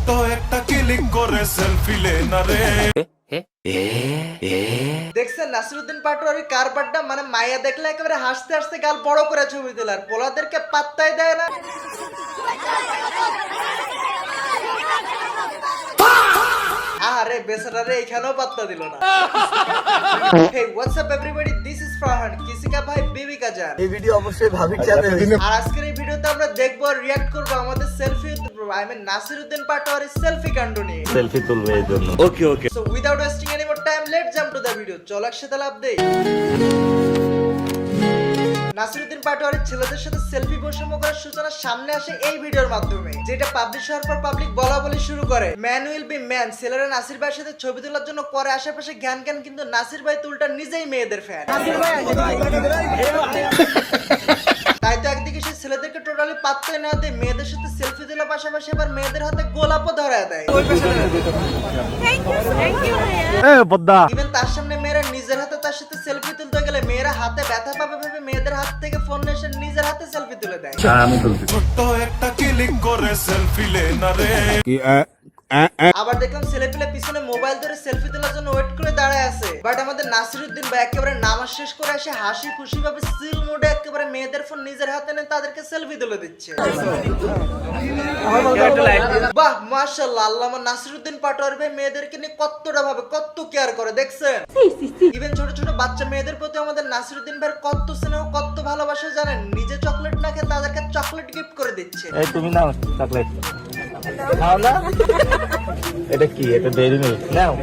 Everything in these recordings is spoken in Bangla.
ছোট্ট একটা ক্লিক করে সেলফি লে না রে। দেখছেন নাসিরউদ্দিন পাটোয়ারি কারবারটা, মানে মাইয়া দেখলে একেবারে হাসতে হাসতে গাল বড় করে ছবি তোলার, পোলাদেরকে পাত্তাই দেয় না। আরে বেচারারে এখানেও পাত্তা দিল না। Hey, what's up everybody? This is Farhan. किसी का भाई बीवी का जान। এই ভিডিও অবশ্যই ভাবির চ্যানেলে আর আজকের এই ভিডিওতে আমরা দেখবো আর রিঅ্যাক্ট করব আমাদের সেলফি, আই মিন নাসিরউদ্দিন পাটোয়ারির সেলফি কাণ্ড নিয়ে। সেলফি তুলবে এর জন্য। ওকে ওকে। So without wasting any more time, let's jump to the video. চলো একসাথে লাভ দেই। নাসিরউদ্দিন পাটোয়ারির ছেলেদের সাথে সেলফি বৈষম্য করার সূচনা সামনে আসে এই ভিডিওর মাধ্যমে, যেটা পাবলিশ হওয়ার পর পাবলিক বলা বলি শুরু করে। ম্যান উইল বি ম্যান, ছেলেরা নাসির ভাইয়ের সাথে ছবি তোলার জন্য করে আশেপাশে জ্ঞান জ্ঞান, কিন্তু নাসির ভাই তুলটা নিজেই মেয়েদের ফ্যান। তাই তো একদিকে সে ছেলেদেরকে টোটালি পাত্তাই না দিয়ে মেয়েদের সাথে সেলফি তোলার পাশাপাশি আবার মেয়েদের হাতে গোলাপও ধরায় দেয়। ইভেন তার সামনে মেয়েরা নিজের হাতে তার সাথে সেলফি তুলতে গেলে মেয়েরা হাতে ব্যথা পাবে ভেবে মেয়েদের হাত থেকে ফোন এসে নিজের হাতে সেলফি তুলে দেয়। ছোট্ট একটা ক্লিক করে সেলফি লে না রে। আবার দেখলাম ছেলে পেলে পিছনে মোবাইল ধরে সেলফি তোলার জন্য ওয়েট করে দাঁড়ায় আছে, বাট আমাদের নাসিরউদ্দিন ভাই একেবারে নামাজ শেষ করে এসে হাসি খুশি ভাবে সিল মোডে একেবারে মেয়েদের ফোন নিজের হাতে নিয়ে তাদেরকে সেলফি তুলে দিচ্ছে। বাহ মাশাআল্লাহ, আল্লামা নাসিরউদ্দিন পাটোয়ারি ভাই মেয়েদেরকে নিয়ে কতটা ভাবে কত কেয়ার করে দেখছেন। ইভেন ছোট ছোট বাচ্চা মেয়েদের প্রতি আমাদের নাসিরউদ্দিন ভাইয়ের কত স্নেহ কত ভালোবাসা জানেন, নিজে চকলেট না খেয়ে তাদেরকে চকলেট গিফট করে দিচ্ছে। এই তুমি নাও চকলেট খাও না। এটা কি? এটা ডেইরি মিল্ক নাও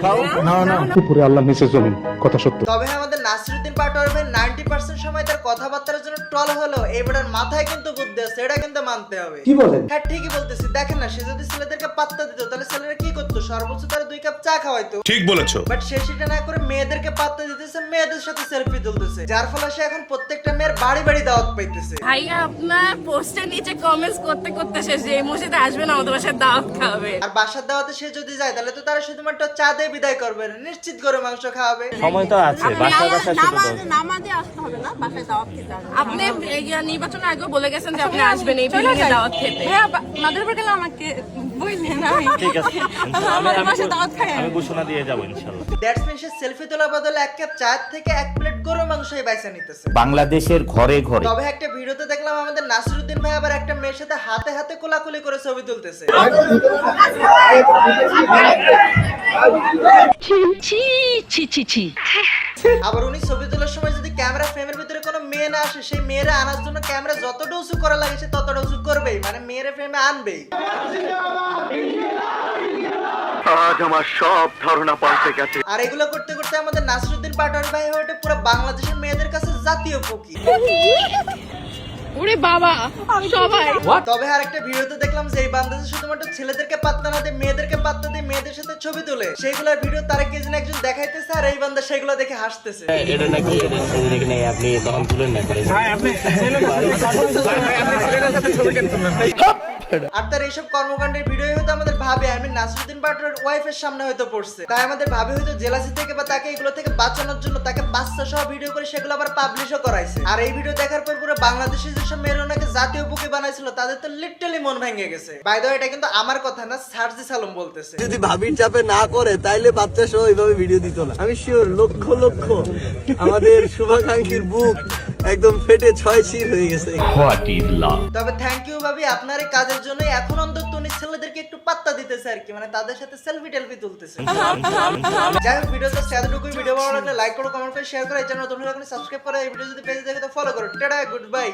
খাও। না না উপরে আল্লাহ নিচে জমিন, কথা সত্য। তবে আমাদের নাসিরউদ্দিন পাটোয়ারি ভাই 90% সময় তার কথাবার্তার জন্য ট্রল হলো, এবারের মাথায় কিন্তু বুদ্ধি আছে, এটা কিন্তু মানতে হবে। কি বলেন? হ্যাঁ ঠিকই বলতেছি, দেখেন না সে যদি ছেলেদেরকে পাত্তা দিত তাহলে ছেলেরা কি করতো, সর্বোচ্চ তারা 2 কাপ চা খাওয়াইতো। ঠিক বলেছো। বাট সে সেটা না করে মেয়েদেরকে পাত্তা দিতেছে, মেয়েদের সাথে সেলফি তুলতেছে, যার ফলে সে এখন প্রত্যেকটা মেয়ের বাড়ি বাড়ি দাওয়াত পাইতেছে। ভাইয়া আপনার পোস্টের নিচে কমেন্টস করতে করতে শেষ, যে এই মসজিদে আসবেন আমাদের বাসায় দাওয়াত খাবে। আর বাসার দাওয়াতে সে যদি যায় তাহলে তো তারা শুধুমাত্র চা দিয়ে বিদায় করবে না, নিশ্চিত করে মাংস খাওয়াবে। সময় তো আছে, বাসা বাসা শুধু নামাজে আসতে হবে না, বাসায় দাওয়াত খেতে হবে। আপনি নির্বাচনের আগেও বলে গেছেন যে আপনি আসবেন এই বিল্ডিং এ দাওয়াত খেতে। হ্যাঁ মাদের উপর গেলে আমাকে বললেন আমি। ঠিক আছে, আমার বাসায় দাওয়াত খাই আমি ঘোষণা দিয়ে যাব ইনশাআল্লাহ। দ্যাটস মিন সে সেলফি তোলার বদলে 1 কাপ চা থেকে 1 প্লেট গরুর মাংসই বাইসা নিতেছে। বাংলাদেশের ঘরে ঘরে। তবে একটা ভিডিওতে দেখলাম আমাদের নাসিরউদ্দিন ভাই আবার একটা মেয়ের সাথে হাতে হাতে কোলাকুলি করে ছবি তুলতেছে। আবার উনি ছবি তোলার সময় যদি ক্যামেরা ফ্রেমের ভিতরে কোনো মেয়ে না আসে, সেই মেয়েরা আনার জন্য ক্যামেরা যতটা উঁচু করা লাগে সে ততটা উঁচু করবেই, মানে মেয়েরা ফ্রেমে আনবেই। আজ আমার সব ধারণা পাল্টে গেছে। আর এগুলো করতে করতে আমাদের নাসিরউদ্দিন পাটোয়ারি ভাই হয়ে ওঠে পুরো বাংলাদেশের মেয়েদের কাছে জাতীয় ফকির। ওরে বাবা সবাই। তবে আর একটা ভিডিওতে দেখলাম যে এই বান্দাজে শুধুমাত্র ছেলেদেরকে পাত্তা না দিয়ে মেয়েদেরকে পাত্তা দিয়ে মেয়েদের সাথে ছবি তোলে, সেইগুলোর ভিডিও তারা কে যেন একজন দেখাইতেছে আর এই বান্দা সেগুলো দেখে হাসতেছে। এটা নাকি দেখে নেই আপনি তখন তুলেন না করে। ভাই আপনি আর তার এইসব কর্মকাণ্ডের ভিডিও হয়তো আমাদের ভাবে, আমি নাসিরউদ্দিন পাটোয়ারির ওয়াইফের সামনে হয়তো পড়ছে, তাই আমাদের ভাবে হয়তো জেলাসি থেকে বা তাকে এগুলো থেকে বাঁচানোর জন্য তাকে বাচ্চা সহ ভিডিও করে সেগুলো আবার পাবলিশও করাইছে। আর এই ভিডিও দেখার পর পুরো বাংলাদেশে যেসব মেয়েরা ওনাকে জাতীয় বুকে বানাইছিল তাদের তো লিটারালি মন ভেঙে গেছে। বাই দ্য ওয়ে এটা কিন্তু আমার কথা না, সার্জি সালম বলতেছে। যদি ভাবির চাপে না করে তাইলে বাচ্চা সহ এইভাবে ভিডিও দিত না। আমি শিওর লক্ষ লক্ষ আমাদের শুভাকাঙ্ক্ষীর বুক একদম ফেটে 6 চির হয়ে গেছে। তবে থ্যাংক ইউ ভাবি, আপনার এই কাজের জন্য এখন অন্তত উনি ছেলেদেরকে একটু পাত্তা দিতেছে আর কি, মানে তাদের সাথে সেলফি টেলফি তুলতেছে। যাই হোক ভিডিওটা এতটুকুই, ভিডিও ভালো লাগলে লাইক করো, কমেন্ট করে শেয়ার করো, এই চ্যানেল নতুন হলে সাবস্ক্রাইব করো, এই ভিডিও যদি পেজে দেখে তো ফলো করো। Tata, good bye.